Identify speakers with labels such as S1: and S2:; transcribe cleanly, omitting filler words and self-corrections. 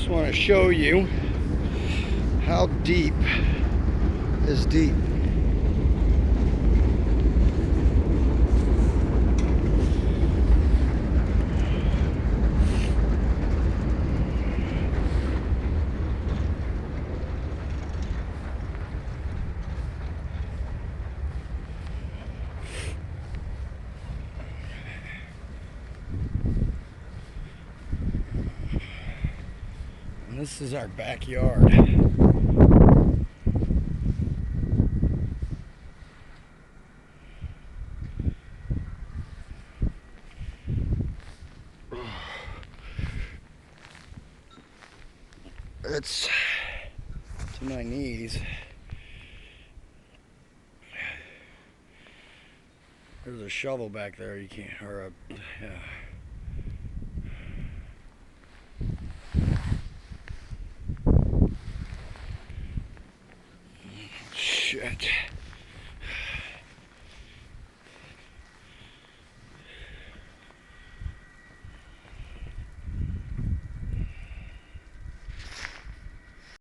S1: Just want to show you how deep is deep. And this is our backyard. It's to my knees. There's a shovel back there. You can't, or a, yeah. Shit.